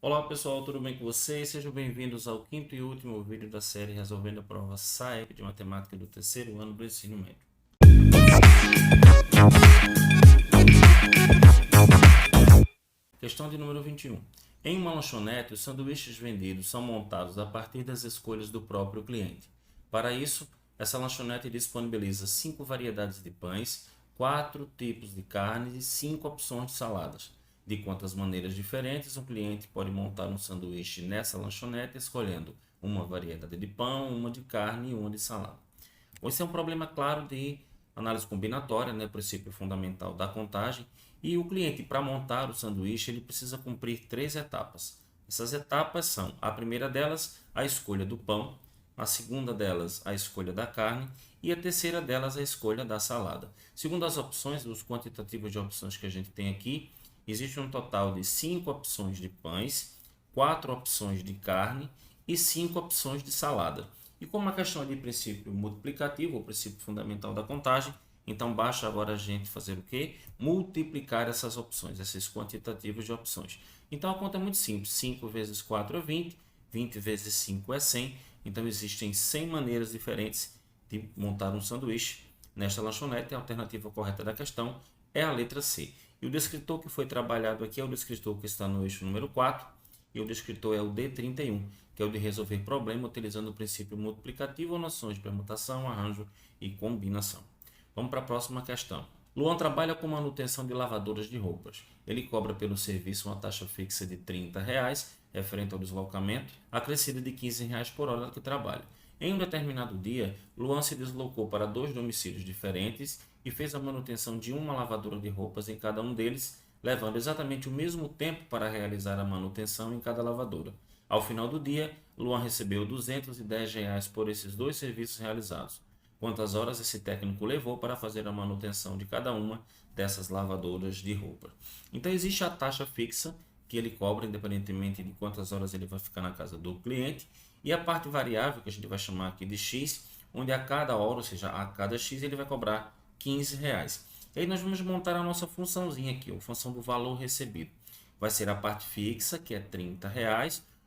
Olá pessoal, tudo bem com vocês? Sejam bem-vindos ao quinto e último vídeo da série Resolvendo a Prova SAEP de Matemática do terceiro ano do ensino médio. Questão de número 21. Em uma lanchonete, os sanduíches vendidos são montados a partir das escolhas do próprio cliente. Para isso, essa lanchonete disponibiliza 5 variedades de pães, 4 tipos de carnes e 5 opções de saladas. De quantas maneiras diferentes um cliente pode montar um sanduíche nessa lanchonete, escolhendo uma variedade de pão, uma de carne e uma de salada. Esse é um problema claro de análise combinatória, né, princípio fundamental da contagem, e o cliente, para montar o sanduíche, ele precisa cumprir 3 etapas. Essas etapas são, a primeira delas, a escolha do pão, a segunda delas, a escolha da carne, e a terceira delas, a escolha da salada. Segundo as opções, os quantitativos de opções que a gente tem aqui, existe um total de 5 opções de pães, 4 opções de carne e 5 opções de salada. E como a questão é de princípio multiplicativo, o princípio fundamental da contagem, então basta agora a gente fazer o quê? Multiplicar essas opções, esses quantitativos de opções. Então a conta é muito simples, 5 vezes 4 é 20, 20 vezes 5 é 100, então existem 100 maneiras diferentes de montar um sanduíche. Nesta lanchonete, a alternativa correta da questão é a letra C. E o descritor que foi trabalhado aqui é o descritor que está no eixo número 4, e o descritor é o D31, que é o de resolver problema utilizando o princípio multiplicativo ou noções de permutação, arranjo e combinação. Vamos para a próxima questão. Luan trabalha com manutenção de lavadoras de roupas. Ele cobra pelo serviço uma taxa fixa de R$ 30, referente ao deslocamento, acrescida de R$ 15 por hora que trabalha. Em um determinado dia, Luan se deslocou para 2 domicílios diferentes e fez a manutenção de uma lavadora de roupas em cada um deles, levando exatamente o mesmo tempo para realizar a manutenção em cada lavadora. Ao final do dia, Luan recebeu R$ 210 por esses 2 serviços realizados. Quantas horas esse técnico levou para fazer a manutenção de cada uma dessas lavadoras de roupa? Então existe a taxa fixa que ele cobra, independentemente de quantas horas ele vai ficar na casa do cliente, e a parte variável, que a gente vai chamar aqui de X, onde a cada hora, ou seja, a cada X, ele vai cobrar R$ 15. E aí nós vamos montar a nossa funçãozinha aqui, a função do valor recebido. Vai ser a parte fixa, que é R$ 30,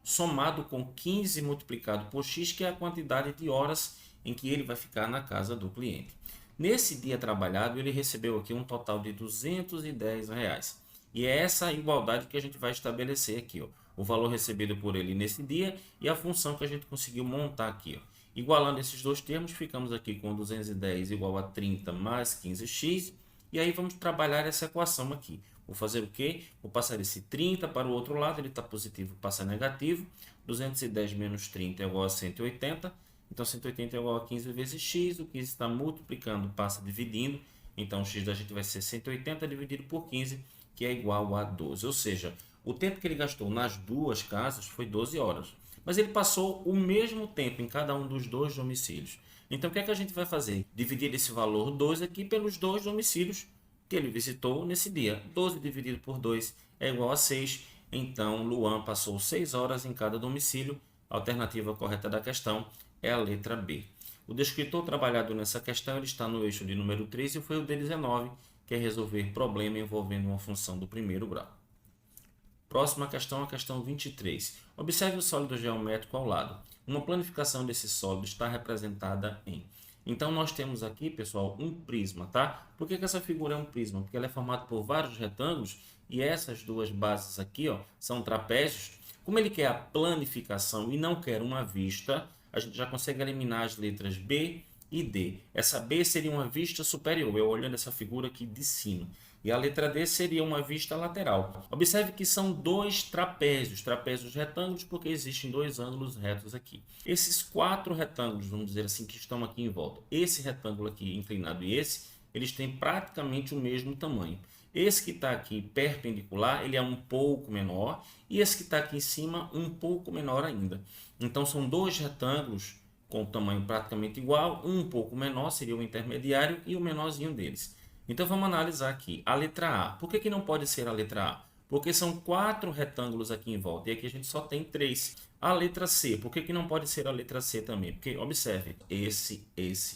somado com 15 multiplicado por X, que é a quantidade de horas em que ele vai ficar na casa do cliente. Nesse dia trabalhado, ele recebeu aqui um total de R$ 210. E é essa a igualdade que a gente vai estabelecer aqui, ó. O valor recebido por ele nesse dia e a função que a gente conseguiu montar aqui, ó. Igualando esses dois termos, ficamos aqui com 210 igual a 30 mais 15x. E aí vamos trabalhar essa equação aqui. Vou fazer o quê? Vou passar esse 30 para o outro lado, ele está positivo, passa negativo. 210 menos 30 é igual a 180. Então 180 é igual a 15 vezes x. O 15 está multiplicando, passa dividindo. Então o x da gente vai ser 180 dividido por 15, que é igual a 12. Ou seja, o tempo que ele gastou nas duas casas foi 12 horas. Mas ele passou o mesmo tempo em cada um dos 2 domicílios. Então o que é que a gente vai fazer? Dividir esse valor 12 aqui pelos 2 domicílios que ele visitou nesse dia. 12 dividido por 2 é igual a 6. Então Luan passou 6 horas em cada domicílio. A alternativa correta da questão é a letra B. O descritor trabalhado nessa questão ele está no eixo de número 3 e foi o D19, que é resolver problema envolvendo uma função do primeiro grau. Próxima questão, a questão 23. Observe o sólido geométrico ao lado. Uma planificação desse sólido está representada em... Então, nós temos aqui, pessoal, um prisma, tá? Por que essa figura é um prisma? Porque ela é formada por vários retângulos e essas duas bases aqui, ó, são trapézios. Como ele quer a planificação e não quer uma vista, a gente já consegue eliminar as letras B e D. Essa B seria uma vista superior, eu olhando essa figura aqui de cima. E a letra D seria uma vista lateral. Observe que são 2 trapézios, trapézios retângulos, porque existem 2 ângulos retos aqui. Esses 4 retângulos, vamos dizer assim, que estão aqui em volta, esse retângulo aqui inclinado e esse, eles têm praticamente o mesmo tamanho. Esse que está aqui perpendicular, ele é um pouco menor, e esse que está aqui em cima, um pouco menor ainda. Então, são 2 retângulos com tamanho praticamente igual, um pouco menor seria o intermediário e o menorzinho deles. Então vamos analisar aqui a letra A. Por que não pode ser a letra A? Porque são 4 retângulos aqui em volta e aqui a gente só tem 3. A letra C, por que não pode ser a letra C também? Porque observe, esse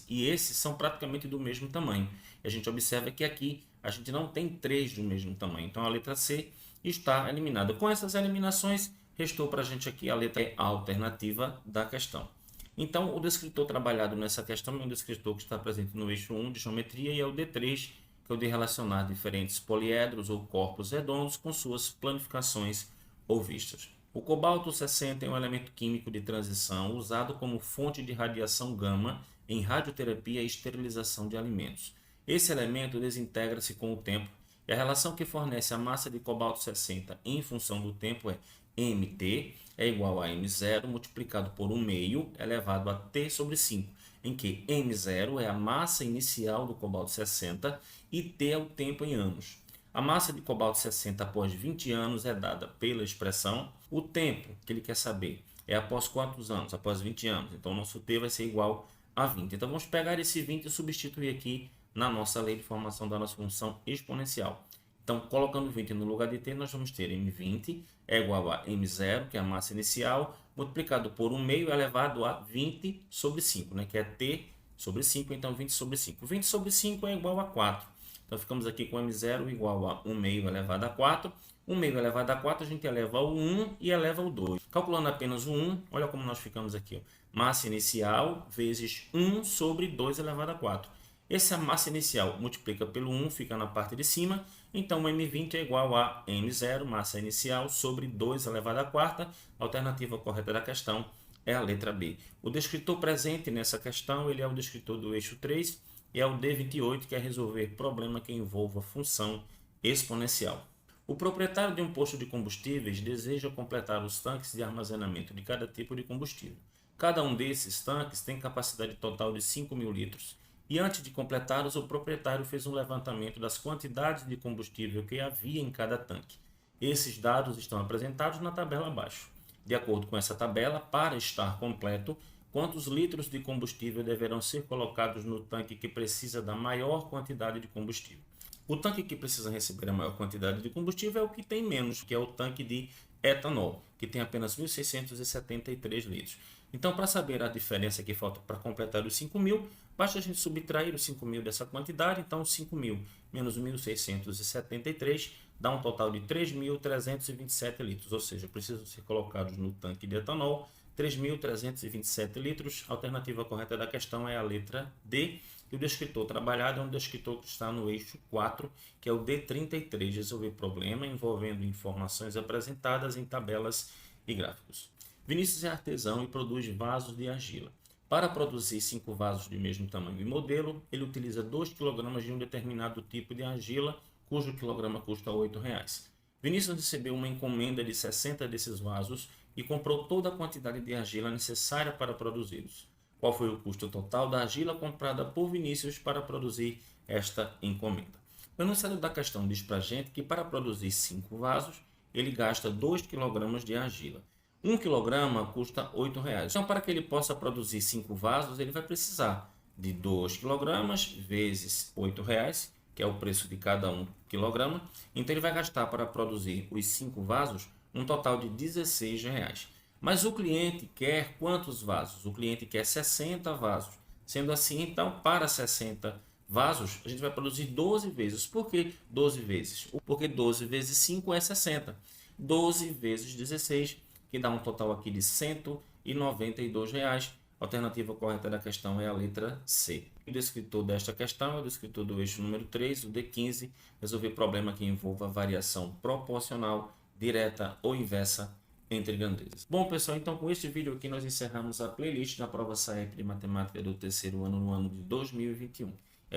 e esse são praticamente do mesmo tamanho. E a gente observa que aqui a gente não tem 3 do mesmo tamanho. Então a letra C está eliminada. Com essas eliminações, Restou para a gente aqui a letra E, a alternativa da questão. Então, o descritor trabalhado nessa questão é um descritor que está presente no eixo 1 de geometria e é o D3, que é o de relacionar diferentes poliedros ou corpos redondos com suas planificações ou vistas. O cobalto 60 é um elemento químico de transição usado como fonte de radiação gama em radioterapia e esterilização de alimentos. Esse elemento desintegra-se com o tempo e a relação que fornece a massa de cobalto 60 em função do tempo é Mt é igual a M0 multiplicado por 1 meio elevado a T sobre 5, em que M0 é a massa inicial do cobalto 60 e T é o tempo em anos. A massa de cobalto 60 após 20 anos é dada pela expressão. O tempo que ele quer saber é após quantos anos? Após 20 anos. Então, o nosso T vai ser igual a 20. Então, vamos pegar esse 20 e substituir aqui na nossa lei de formação da nossa função exponencial. Então, colocando 20 no lugar de T, nós vamos ter M20 é igual a M0, que é a massa inicial, multiplicado por 1 meio elevado a 20 sobre 5, né? Que é T sobre 5, então 20 sobre 5. 20 sobre 5 é igual a 4. Então, ficamos aqui com M0 igual a 1 meio elevado a 4. 1 meio elevado a 4, a gente eleva o 1 e eleva o 2. Calculando apenas o 1, olha como nós ficamos aqui. Ó. Massa inicial vezes 1 sobre 2 elevado a 4. Essa massa inicial multiplica pelo 1, fica na parte de cima. Então, M20 é igual a M0, massa inicial, sobre 2 elevado à quarta. A alternativa correta da questão é a letra B. O descritor presente nessa questão ele é o descritor do eixo 3 e é o D28, que é resolver problema que envolva função exponencial. O proprietário de um posto de combustíveis deseja completar os tanques de armazenamento de cada tipo de combustível. Cada um desses tanques tem capacidade total de 5.000 litros. E antes de completá-los, o proprietário fez um levantamento das quantidades de combustível que havia em cada tanque. Esses dados estão apresentados na tabela abaixo. De acordo com essa tabela, para estar completo, quantos litros de combustível deverão ser colocados no tanque que precisa da maior quantidade de combustível? O tanque que precisa receber a maior quantidade de combustível é o que tem menos, que é o tanque de etanol, que tem apenas 1.673 litros. Então, para saber a diferença que falta para completar os 5.000, basta a gente subtrair os 5.000 dessa quantidade. Então, 5.000 menos 1.673 dá um total de 3.327 litros, ou seja, precisam ser colocados no tanque de etanol 3.327 litros. A alternativa correta da questão é a letra D. E o descritor trabalhado é um descritor que está no eixo 4, que é o D33, resolver problema envolvendo informações apresentadas em tabelas e gráficos. Vinícius é artesão e produz vasos de argila. Para produzir 5 vasos de mesmo tamanho e modelo, ele utiliza 2 kg de um determinado tipo de argila, cujo quilograma custa R$ 8,00. Vinícius recebeu uma encomenda de 60 desses vasos e comprou toda a quantidade de argila necessária para produzi-los. Qual foi o custo total da argila comprada por Vinícius para produzir esta encomenda? O enunciado da questão diz para a gente que para produzir 5 vasos, ele gasta 2 kg de argila. 1 kg custa R$ 8,00. Então, para que ele possa produzir 5 vasos, ele vai precisar de 2 kg vezes R$ 8,00, que é o preço de cada 1 kg. Então, ele vai gastar para produzir os 5 vasos um total de R$ 16,00. Mas o cliente quer quantos vasos? O cliente quer 60 vasos. Sendo assim, então, para 60 vasos, a gente vai produzir 12 vezes. Por que 12 vezes? Porque 12 vezes 5 é 60. 12 vezes 16, que dá um total aqui de R$ 192,00. A alternativa correta da questão é a letra C. O descritor desta questão é o descritor do eixo número 3, o D15, resolver problema que envolva variação proporcional, direta ou inversa entre grandezas. Bom, pessoal, então com este vídeo aqui nós encerramos a playlist da prova SAEP de Matemática do terceiro ano no ano de 2021.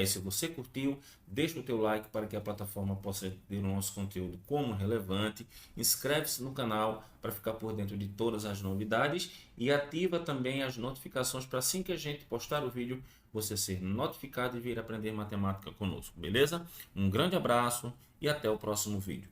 Se você curtiu, deixa o teu like para que a plataforma possa ter o nosso conteúdo como relevante. Inscreve-se no canal para ficar por dentro de todas as novidades e ativa também as notificações para assim que a gente postar o vídeo, você ser notificado e vir aprender matemática conosco, beleza? Um grande abraço e até o próximo vídeo.